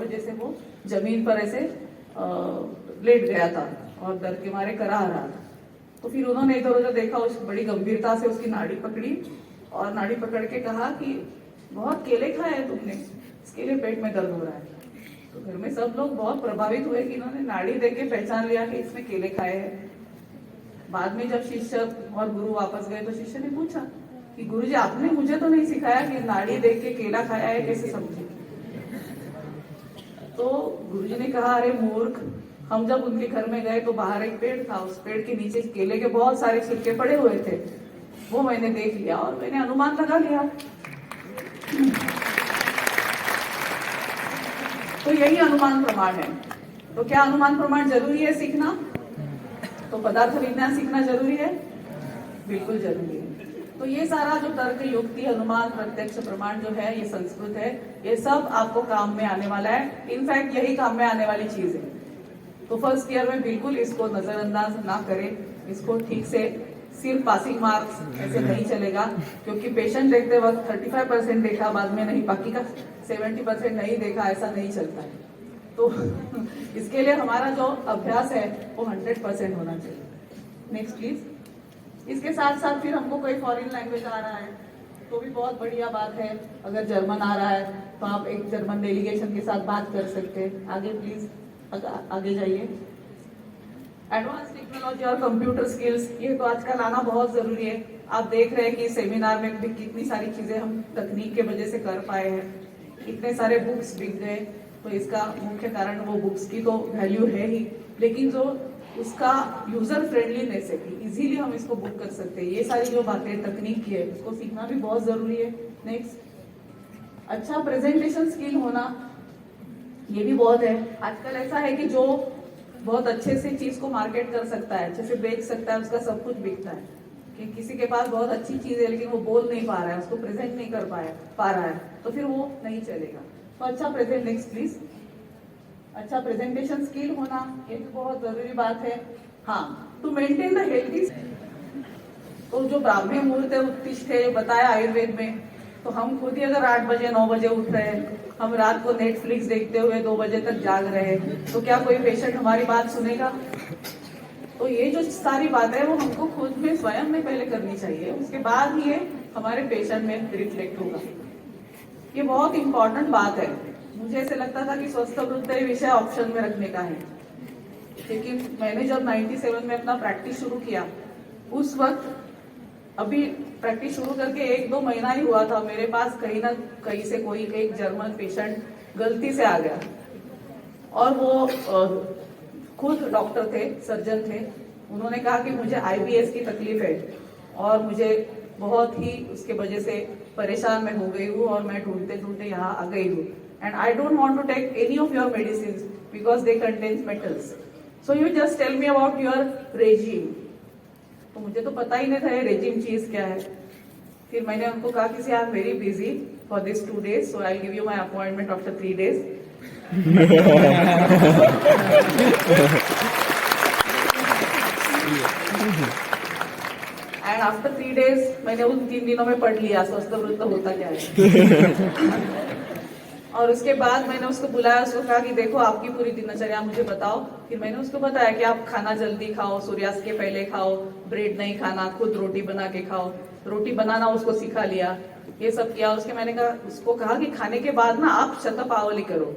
वजह से वो जमीन पर ऐसे लेट गया था और दर्द के मारे करा रहा था। तो फिर उन्होंने इधर उधर देखा, उस बड़ी गंभीरता से उसकी नाड़ी पकड़ी और नाड़ी पकड़ के कहा कि बहुत केले खाए हैं तुमने, इसके लिए पेट में दर्द हो रहा है। तो घर में सब लोग बहुत प्रभावित हुए कि इन्होंने नाड़ी देख के पहचान लिया कि इसने केले खाए हैं। बाद में जब शिष्य और गुरु वापस गए तो शिष्य ने पूछा कि गुरुजी आपने मुझे तो नहीं सिखाया कि नाड़ी देख के केला खाया है, कैसे समझे? तो गुरुजी ने कहा, अरे मूर्ख, हम जब उनके घर में गए तो बाहर एक पेड़ था, उस पेड़ के नीचे केले के बहुत सारे छिलके पड़े हुए थे, वो मैंने देख लिया और मैंने अनुमान लगा लिया। तो यही अनुमान प्रमाण है। तो क्या अनुमान प्रमाण जरूरी है सीखना? तो पदार्थ विज्ञान सीखना जरूरी है, बिल्कुल जरूरी है। तो ये सारा जो तर्क, युक्ति, अनुमान, प्रत्यक्ष प्रमाण जो है, ये संस्कृत है, ये सब आपको काम में आने वाला है। इनफैक्ट यही काम में आने वाली चीज है। तो फर्स्ट ईयर में बिल्कुल इसको नजरअंदाज ना करें, इसको ठीक से, सिर्फ पासिंग मार्क्स ऐसे नहीं चलेगा, क्योंकि पेशेंट देखते वक्त 35% देखा, बाद में नहीं, बाकी का 70% नहीं देखा, ऐसा नहीं चलता है। तो इसके लिए हमारा जो अभ्यास है वो 100% होना चाहिए। Next please. इसके साथ साथ फिर हमको कोई फॉरेन लैंग्वेज आ रहा है तो भी बहुत बढ़िया बात है। अगर जर्मन आ रहा है तो आप एक जर्मन डेलीगेशन के साथ बात कर सकते हैं। आगे प्लीज, आगे जाइए। एडवांस टेक्नोलॉजी और कंप्यूटर स्किल्स, ये तो आजकल आना बहुत जरूरी है। आप देख रहे हैं कि सेमिनार में भी कितनी सारी चीजें हम तकनीक के वजह से कर पाए हैं, इतने सारे बुक्स बिक गए। तो इसका मुख्य कारण वो बुक्स की तो वैल्यू है ही, लेकिन जो उसका यूजर फ्रेंडलीनेस है कि इजीली हम इसको बुक कर सकते हैं, ये सारी जो बातें तकनीक की है उसको सीखना भी बहुत जरूरी है। नेक्स्ट, अच्छा प्रेजेंटेशन स्किल होना, ये भी बहुत है। आजकल ऐसा है कि जो बहुत अच्छे से चीज को मार्केट कर सकता है, अच्छे से बेच सकता है, उसका सब कुछ बिकता है। कि किसी के पास बहुत अच्छी चीज है लेकिन वो बोल नहीं पा रहा है, उसको प्रेजेंट नहीं कर पा रहा है, तो फिर वो नहीं चलेगा। तो अच्छा प्रेजेंट, नेक्स्ट प्लीज। अच्छा प्रेजेंटेशन स्किल होना, ये भी बहुत जरूरी बात है। हाँ, टू मेंटेन द हेल्थी, तो जो ब्राह्मी मुहूर्त है, उत्तिष्ठ है, बताया आयुर्वेद में, तो हम खुद ही अगर 8 बजे 9 बजे उठ रहे हैं, हम रात को नेटफ्लिक्स देखते हुए 2 बजे तक जाग रहे हैं, तो क्या कोई पेशेंट हमारी बात सुनेगा? तो ये जो सारी बात है वो हमको खुद में, स्वयं में पहले करनी चाहिए, उसके बाद ही ये हमारे पेशेंट में रिफ्लेक्ट होगा। ये बहुत इंपॉर्टेंट बात है। मुझे ऐसे लगता था कि स्वस्थ वृद्धि विषय ऑप्शन में रखने का है, लेकिन मैंने जब 97 में अपना प्रैक्टिस शुरू किया, उस वक्त, अभी प्रैक्टिस शुरू करके 1-2 महीना ही हुआ था, मेरे पास कहीं ना कहीं से कोई एक जर्मन पेशेंट गलती से आ गया और वो खुद डॉक्टर थे, सर्जन थे। उन्होंने कहा कि मुझे IBS की तकलीफ है और मुझे बहुत ही उसके वजह से परेशान मैं हो गई हूँ और मैं ढूंढते ढूंढते यहाँ आ गई हूँ, and I don't want to take any of your medicine because they contains metals, so you just tell me about your regime. तो मुझे तो पता ही नहीं था ये रेजिम चीज क्या है। फिर मैंने उनको कहा कि I am very busy for this 2 days, so I give you my appointment after 3 days। And after 3 days मैंने उन 3 दिनों में पढ़ लिया स्वस्थ वृत्त होता क्या है। और उसके बाद मैंने उसको बुलाया, उसको कहा कि देखो आपकी पूरी दिनचर्या मुझे बताओ। फिर मैंने उसको बताया कि आप खाना जल्दी खाओ, सूर्यास्त के पहले खाओ, ब्रेड नहीं खाना, खुद रोटी बना के खाओ। रोटी बनाना उसको सिखा लिया, ये सब किया। उसके मैंने कहा, उसको कहा कि खाने के बाद ना आप शतपावली करो।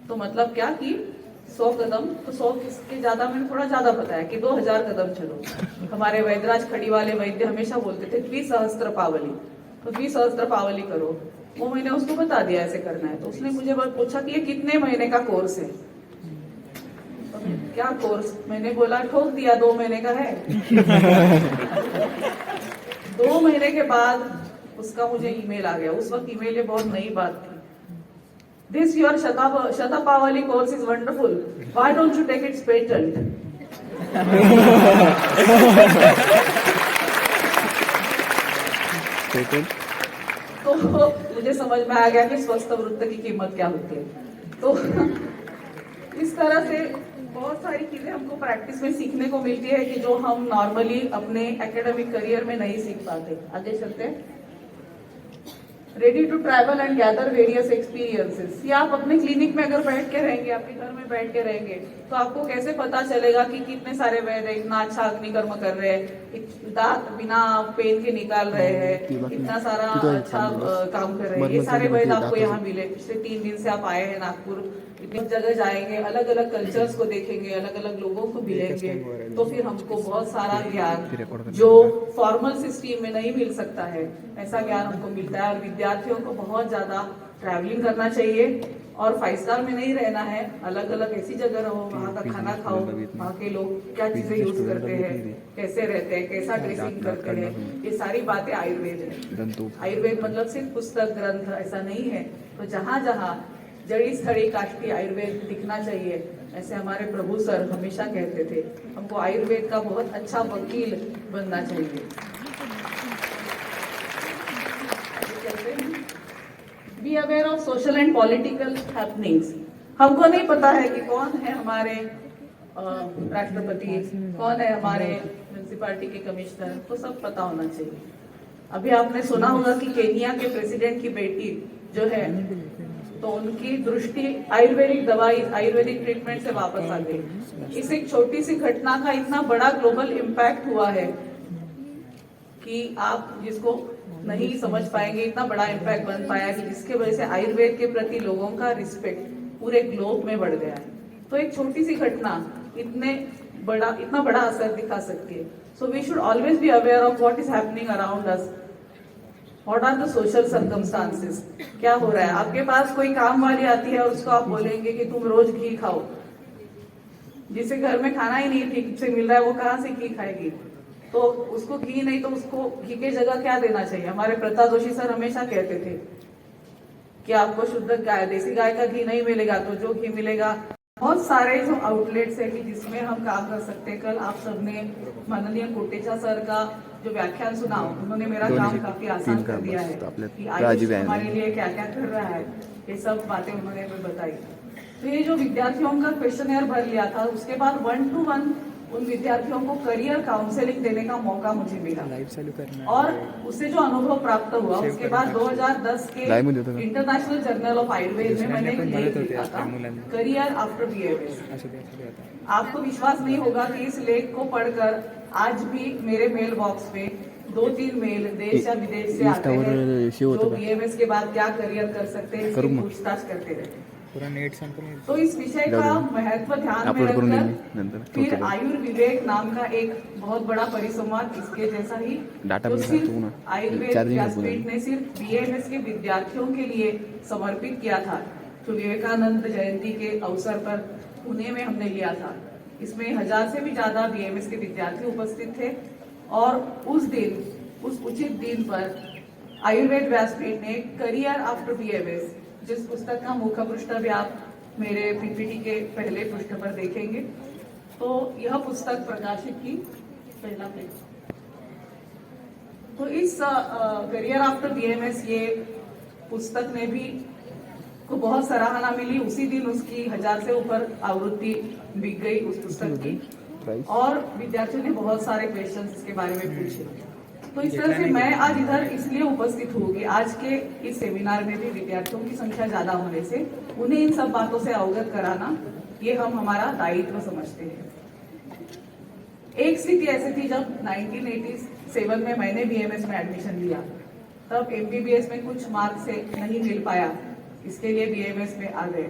तो मतलब क्या कि 100 कदम, तो 100 के ज्यादा मैंने थोड़ा ज्यादा बताया कि 2000 कदम चलो। हमारे वैद्यराज खड़ी वाले वैद्य हमेशा बोलते थे द्विसहस्त्र पावली, तो द्विसहस्त्र पावली करो। वो मैंने उसको बता दिया ऐसे करना है। तो उसने मुझे पूछा कि ये कितने महीने का कोर्स है? तो क्या कोर्स? मैंने बोला, ठोक दिया 2 महीने का है। 2 महीने के बाद उसका मुझे ईमेल आ गया। उस वक्त ईमेल ये बहुत नई बात थी। दिस योर शतपावली course is wonderful, why don't you take its patent? तो मुझे समझ में आ गया कि स्वस्थ वृत्त की कीमत क्या होती है। तो इस तरह से बहुत सारी चीजें हमको प्रैक्टिस में सीखने को मिलती है कि जो हम नॉर्मली अपने एकेडमिक करियर में नहीं सीख पाते। आगे चलते हैं। Ready to travel and gather various experiences. या आप अपने क्लिनिक में अगर बैठ के रहेंगे, आपके घर में बैठ के रहेंगे, तो आपको कैसे पता चलेगा कि कितने सारे वैद्य इतना अच्छा अग्निकर्म कर रहे हैं, दांत बिना पेन के निकाल रहे हैं, इतना सारा अच्छा काम कर रहे हैं। ये सारे वैद्य आपको यहाँ मिले। पिछले 3 दिन से आप आए हैं नागपुर, इतनी जगह जाएंगे, अलग अलग कल्चर्स को देखेंगे, अलग अलग लोगों को मिलेंगे, तो फिर हमको बहुत सारा ज्ञान जो फॉर्मल सिस्टम में नहीं मिल सकता है, ऐसा ज्ञान हमको मिलता है। और विद्यार्थियों को बहुत ज्यादा ट्रैवलिंग करना चाहिए और 5 स्टार में नहीं रहना है, अलग अलग ऐसी जगह रहो, वहाँ का खाना खाओ, वहाँ के लोग क्या चीजें यूज करते हैं, कैसे रहते हैं, कैसा ड्रेसिंग करते हैं, ये सारी बातें आयुर्वेद है। आयुर्वेद मतलब सिर्फ पुस्तक ग्रंथ ऐसा नहीं है। तो जहाँ जहाँ जड़ी स्थड़ी काष्ठी आयुर्वेद दिखना चाहिए, ऐसे हमारे प्रभु सर हमेशा कहते थे, हमको आयुर्वेद का बहुत अच्छा वकील बनना चाहिए। B aware of social and political happenings. हमको नहीं पता है कि कौन है हमारे राष्ट्रपति, कौन है हमारे म्युनिसिपैलिटी के कमिश्नर, तो सब पता होना चाहिए। अभी आपने सुना होगा कि केनिया के प्रेसिडेंट की बेटी जो है, तो उनकी दृष्टि आयुर्वेदिक दवाई, आयुर्वेदिक ट्रीटमेंट से वापस आ गई। इस एक छोटी सी घटना का इतना बड़ा ग्लोबल इम्पैक्ट हुआ है कि आप जिसको नहीं समझ पाएंगे, इतना बड़ा इम्पैक्ट बन पाया कि जिसके वजह से आयुर्वेद के प्रति लोगों का रिस्पेक्ट पूरे ग्लोब में बढ़ गया है। तो एक छोटी सी घटना इतना बड़ा असर दिखा सकती है। So we should always be aware of what is happening around us, what are the social circumstances, क्या हो रहा है। आपके पास कोई काम वाली आती है और उसको आप बोलेंगे कि तुम रोज घी खाओ, जिसे घर में खाना ही नहीं ठीक से मिल रहा है, वो कहाँ से घी खाएगी। तो उसको घी नहीं तो उसको घी की जगह क्या देना चाहिए। हमारे प्रताप जोशी सर हमेशा कहते थे कि आपको शुद्ध गाय, देसी गाय का घी नहीं मिलेगा तो जो घी मिलेगा। बहुत सारे जो आउटलेट्स है कि जिसमें हम काम कर सकते हैं। कल आप सबने माननीय कोटेचा सर का जो व्याख्यान सुना, उन्होंने मेरा काम काफी आसान कर दिया है कि आयुष हमारे लिए क्या क्या कर रहा है, ये सब बातें उन्होंने हमें बताई। तो ये जो विद्यार्थियों का क्वेश्चनर भर लिया था, उसके बाद 1-to-1 उन विद्यार्थियों को करियर काउंसलिंग देने का मौका मुझे मिला और उससे जो अनुभव प्राप्त हुआ, उसके बाद 2010 के इंटरनेशनल जर्नल ऑफ आयुर्वेद में मैंने एक लेख लिखा था, करियर आफ्टर बीएमएस। आपको विश्वास नहीं होगा कि इस लेख को पढ़कर आज भी मेरे मेल बॉक्स में 2-3 मेल देश या विदेश से आते हैं जो बीएमएस के बाद क्या करियर कर सकते हैं, इसकी पूछताछ करते रहते हैं। तो इस विषय का महत्व ध्यान में रखकर फिर आयुर्विवेक नाम का एक बहुत बड़ा परिसंवाद इसके जैसा ही, जो सिर्फ आयुर्वेद व्यासपीठ ने सिर्फ बीएमएस के विद्यार्थियों के लिए समर्पित किया था, जो विवेकानंद जयंती के अवसर पर पुणे में हमने लिया था। इसमें 1000 से भी ज्यादा बीएमएस के विद्यार्थी उपस्थित थे और उस दिन, उस उचित दिन पर आयुर्वेद व्यासपीठ ने करियर आफ्टर बीएमएस, जिस पुस्तक का मुख्य पृष्ठ भी आप मेरे पीपीटी के पहले पृष्ठ पर देखेंगे, तो यह पुस्तक प्रकाशित की पहला पेज। तो इस करियर आफ्टर बीएमएस ये पुस्तक ने भी को बहुत सराहना मिली। उसी दिन उसकी 1000 से ऊपर आवृत्ति बिक गई उस पुस्तक की और विद्यार्थियों ने बहुत सारे क्वेश्चंस इसके बारे में पूछे। तो इस तरह से मैं आज इधर इसलिए उपस्थित हूँ कि आज के इस सेमिनार में भी विद्यार्थियों की संख्या ज्यादा होने से उन्हें इन सब बातों से अवगत कराना, ये हम हमारा दायित्व समझते हैं। एक स्थिति ऐसी थी जब 1987 में मैंने बीएमएस में एडमिशन लिया, तब एमबीबीएस में कुछ मार्क्स से नहीं मिल पाया, इसके लिए बीएमएस में आ गए।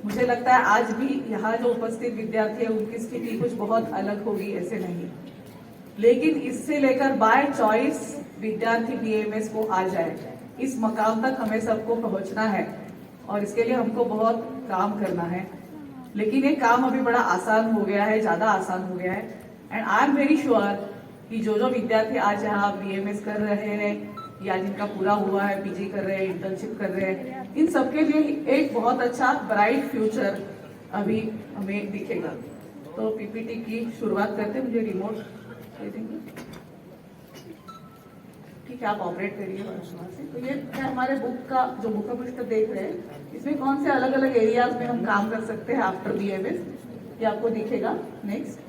मुझे लगता है आज भी यहाँ जो उपस्थित विद्यार्थी है उनकी स्थिति कुछ बहुत अलग होगी, ऐसे नहीं, लेकिन इससे लेकर बाय चॉइस विद्यार्थी बीएमएस को आ जाए, इस मकाम तक हमें सबको पहुंचना है और इसके लिए हमको बहुत काम करना है। लेकिन ये काम अभी बड़ा आसान हो गया है, ज्यादा आसान हो गया है। And I am very sure कि जो विद्यार्थी आज यहाँ बीएमएस कर रहे हैं या जिनका पूरा हुआ है, पीजी कर रहे हैं, इंटर्नशिप कर रहे हैं, इन सबके लिए एक बहुत अच्छा ब्राइट फ्यूचर अभी हमें दिखेगा। तो पीपीटी की शुरुआत करते हैं। मुझे रिमोट दे देंगे, ठीक है, आप ऑपरेट करिए वहाँ से। तो ये है हमारे बुक का जो मुख्य पृष्ठ देख रहे हैं, इसमें कौन से अलग अलग एरियाज में हम काम कर सकते हैं आफ्टर बीएमएस, ये आपको दिखेगा। नेक्स्ट,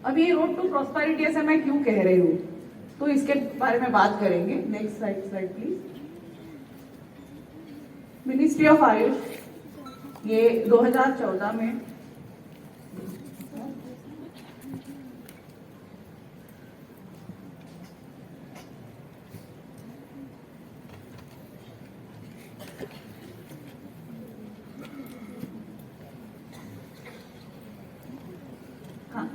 अब ये रोड टू प्रॉस्पेरिटी ऐसा मैं क्यों कह रही हूँ, तो इसके बारे में बात करेंगे। Next slide please. Ministry of Ayush ये 2014 में हाँ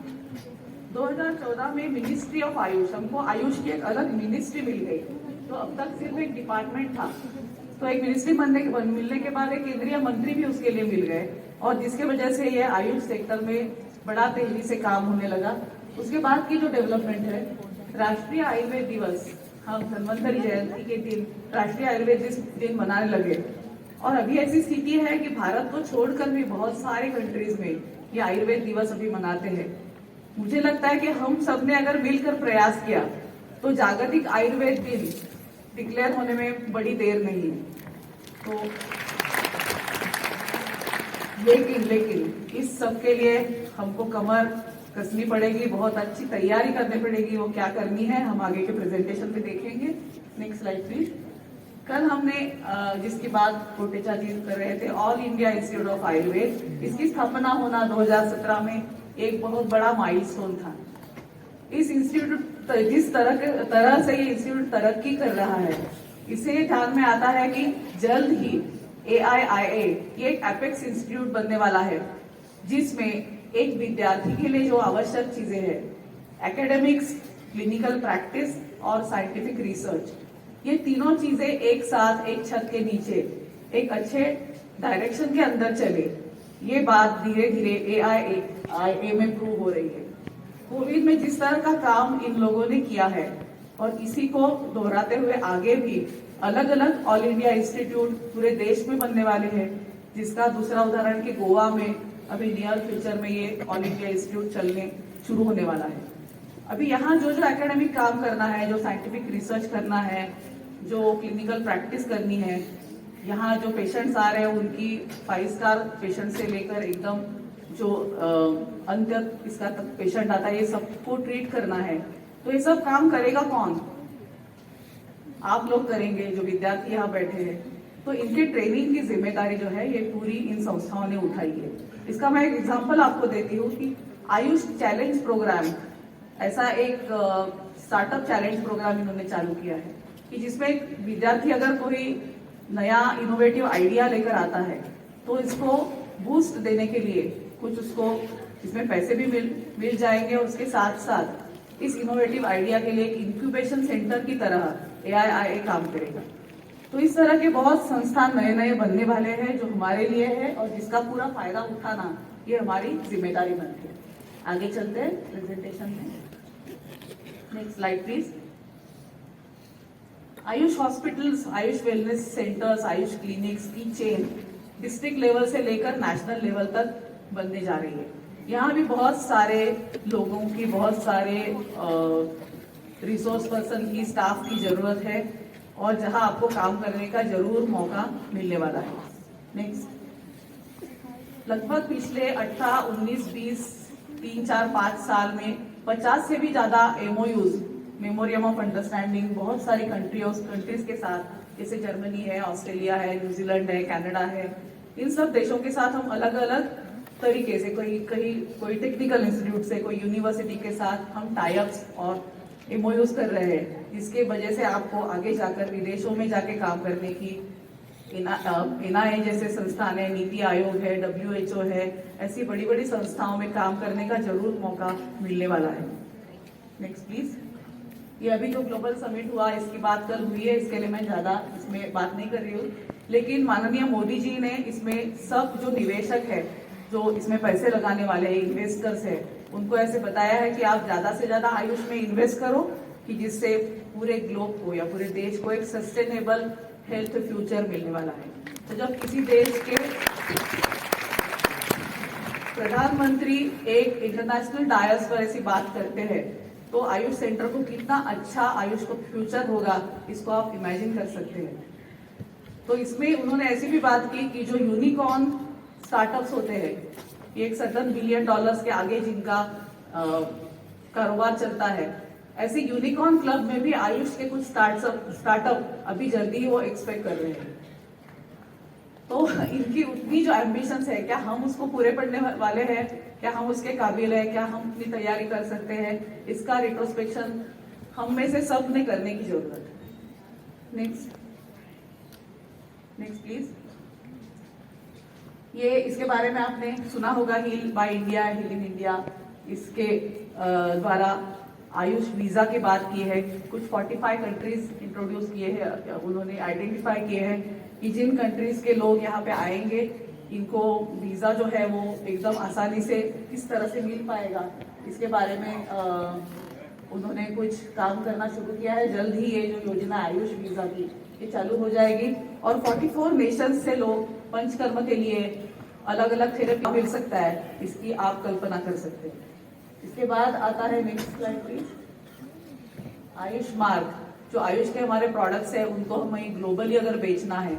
2014 में मिनिस्ट्री ऑफ आयुष, हमको आयुष की एक अलग मिनिस्ट्री मिल गई। तो अब तक सिर्फ एक डिपार्टमेंट था, तो एक मिनिस्ट्री मिलने के बाद एक केंद्रीय मंत्री भी उसके लिए मिल गए, और जिसके वजह से ये आयुष सेक्टर में बड़ा तेजी से काम होने लगा। उसके बाद की जो डेवलपमेंट है, राष्ट्रीय आयुर्वेद दिवस, हम धन्वंतरी जयंती के दिन राष्ट्रीय आयुर्वेद दिन मनाने लगे। और अभी ऐसी स्थिति है कि भारत को छोड़कर भी बहुत सारे कंट्रीज में ये आयुर्वेद दिवस अभी मनाते हैं। मुझे लगता है कि हम सब ने अगर मिलकर प्रयास किया तो जागतिक आयुर्वेद दिन डिक्लेयर होने में बड़ी देर नहीं है। तो लेकिन इस सब के लिए हमको कमर कसनी पड़ेगी, बहुत अच्छी तैयारी करनी पड़ेगी। वो क्या करनी है हम आगे के प्रेजेंटेशन में देखेंगे। Next slide please. कल हमने जिसकी बात कोटेचा जी कर रहे थे, all India institute of Ayurveda, इसकी स्थापना होना 2017 में एक बहुत बड़ा माइलस्टोन था। इस इंस्टीट्यूट जिस तरह से ये इंस्टीट्यूट तरक्की कर रहा है, इससे ध्यान में आता है कि जल्द ही AIIA ये एक एपेक्स इंस्टीट्यूट बनने वाला है, जिसमें एक विद्यार्थी के लिए जो आवश्यक चीजें हैं, एकेडमिक्स, क्लिनिकल प्रैक्टिस और साइंटिफिक रिसर्च, ये तीनों चीजें एक साथ एक छत के नीचे एक अच्छे डायरेक्शन के अंदर चले, ये बात धीरे धीरे AIIA में प्रूव हो रही है। कोविड में जिस तरह का काम इन लोगों ने किया है, और इसी को दोहराते हुए आगे भी अलग अलग ऑल इंडिया इंस्टीट्यूट पूरे देश में बनने वाले हैं, जिसका दूसरा उदाहरण कि गोवा में अभी नियर फ्यूचर में ये ऑल इंडिया इंस्टीट्यूट चलने शुरू होने वाला है। अभी यहाँ जो एकेडमिक काम करना है, जो साइंटिफिक रिसर्च करना है, जो क्लिनिकल प्रैक्टिस करनी है, यहाँ जो पेशेंट्स आ रहे हैं उनकी 5 स्टार पेशेंट से लेकर एकदम जो अंत इसका तक पेशेंट आता है, ये सबको ट्रीट करना है। तो ये सब काम करेगा कौन? आप लोग करेंगे, जो विद्यार्थी यहाँ बैठे हैं। तो इनके ट्रेनिंग की जिम्मेदारी जो है ये पूरी इन संस्थाओं ने उठाई है। इसका मैं एक एग्जांपल आपको देती हूँ कि आयुष चैलेंज प्रोग्राम, ऐसा एक स्टार्टअप चैलेंज प्रोग्राम इन्होंने चालू किया है कि जिसमें एक विद्यार्थी अगर कोई नया इनोवेटिव आइडिया लेकर आता है तो इसको बूस्ट देने के लिए कुछ उसको इसमें पैसे भी मिल जाएंगे, और उसके साथ साथ इस इनोवेटिव आइडिया के लिए एक इंक्यूबेशन सेंटर की तरह AIIA काम करेगा। तो इस तरह के बहुत संस्थान नए नए बनने वाले हैं जो हमारे लिए है, और जिसका पूरा फायदा उठाना ये हमारी जिम्मेदारी बनती है। आगे चलते हैं प्रेजेंटेशन में। Next slide please. Ayush hospitals, Ayush wellness centres, Ayush clinics की चेन डिस्ट्रिक्ट लेवल से लेकर नेशनल लेवल तक बनने जा रही है। यहाँ भी बहुत सारे लोगों की, बहुत सारे रिसोर्स पर्सन की, स्टाफ की जरूरत है, और जहां आपको काम करने का जरूर मौका मिलने वाला है। नेक्स्ट। लगभग पिछले 18, 19, 20, 3, 4, 5 साल में 50 से भी ज्यादा MOUs, मेमोरियम ऑफ अंडरस्टैंडिंग, बहुत सारी कंट्रीज के साथ, जैसे जर्मनी है, ऑस्ट्रेलिया है, न्यूजीलैंड है, कनाडा है, इन सब देशों के साथ हम अलग अलग तरीके से, कोई टेक्निकल इंस्टीट्यूट से, कोई यूनिवर्सिटी के साथ हम टाइप्स और MOUs कर रहे हैं, जिसके वजह से आपको आगे जाकर विदेशों में जाके काम करने की, NIA जैसे संस्थान है, नीति आयोग है, WHO है, ऐसी बड़ी बड़ी संस्थाओं में काम करने का जरूर मौका मिलने वाला है। Next please. ये अभी जो ग्लोबल समिट हुआ, इसकी बात कल हुई है, इसके लिए मैं ज्यादा इसमें बात नहीं कर रही हूँ, लेकिन माननीय मोदी जी ने इसमें सब जो निवेशक है, जो इसमें पैसे लगाने वाले इन्वेस्टर्स है, उनको ऐसे बताया है कि आप ज्यादा से ज्यादा आयुष में इन्वेस्ट करो, कि जिससे पूरे ग्लोब को या पूरे देश को एक सस्टेनेबल हेल्थ फ्यूचर मिलने वाला है। तो जब किसी देश के प्रधानमंत्री एक इंटरनेशनल डायस पर ऐसी बात करते हैं, तो आयुष सेंटर को कितना अच्छा आयुष को फ्यूचर होगा, इसको आप इमेजिन कर सकते हैं। तो इसमें उन्होंने ऐसी भी बात की कि जो यूनिकॉर्न स्टार्टअप्स होते हैं, एक $7 बिलियन के आगे जिनका कारोबार चलता है, ऐसे यूनिकॉर्न क्लब में भी आयुष के कुछ स्टार्टअप अभी जल्दी वो एक्सपेक्ट कर रहे हैं। तो इनकी उतनी जो एम्बिशंस है, क्या हम उसको पूरे पढ़ने वाले हैं, क्या हम उसके काबिल है, क्या हम अपनी तैयारी कर सकते हैं, इसका रिट्रोस्पेक्शन हम में से सब ने करने की जरूरत है। Next please. ये इसके बारे में आपने सुना होगा, heal by India, heal in India, इसके द्वारा आयुष वीजा की बात की है। कुछ 45 कंट्रीज इंट्रोड्यूस किए हैं, उन्होंने आइडेंटिफाई किए हैं कि जिन कंट्रीज के लोग यहाँ पे आएंगे इनको वीजा जो है वो एकदम आसानी से किस तरह से मिल पाएगा, इसके बारे में उन्होंने कुछ काम करना शुरू किया है। जल्द ही ये जो योजना आयुष वीजा की ये चालू हो जाएगी और 44 नेशंस से लोग पंचकर्म के लिए अलग अलग थेरेपी मिल सकता है, इसकी आप कल्पना कर सकते हैं। इसके बाद आता है नेक्स्ट स्लाइड प्लीज, आयुष मार्ग। जो आयुष के हमारे प्रोडक्ट्स है उनको हमें ग्लोबली अगर बेचना है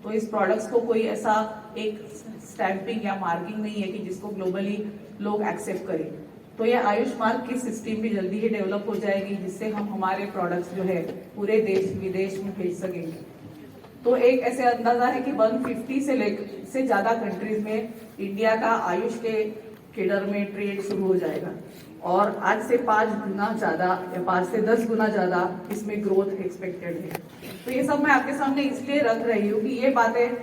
तो इस प्रोडक्ट्स को कोई ऐसा एक स्टैंपिंग या मार्किंग नहीं है कि जिसको ग्लोबली लोग एक्सेप्ट करें। तो ये आयुष मार्ग की सिस्टम भी जल्दी ही डेवलप हो जाएगी, जिससे हम हमारे प्रोडक्ट्स जो है पूरे देश विदेश में भेज सकेंगे। तो एक ऐसे अंदाजा है कि 150 से ज्यादा कंट्रीज में इंडिया का आयुष के केडर में ट्रेड शुरू हो जाएगा और आज से 5 गुना ज्यादा या 5 से 10 गुना ज्यादा इसमें ग्रोथ एक्सपेक्टेड है। तो ये सब मैं आपके सामने इसलिए रख रही हूँ कि ये बातें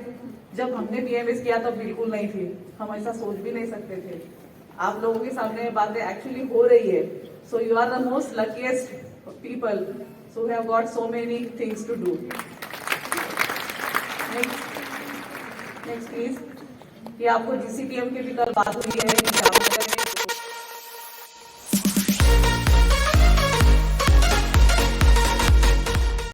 जब हमने बीएमएस किया तब बिल्कुल नहीं थी, हम ऐसा सोच भी नहीं सकते थे। आप लोगों के सामने बातें एक्चुअली हो रही है। So you are the most luckiest people, so have got so many things to do. Next please. ये आपको जीसीपीएम की भी कल बात हुई है कि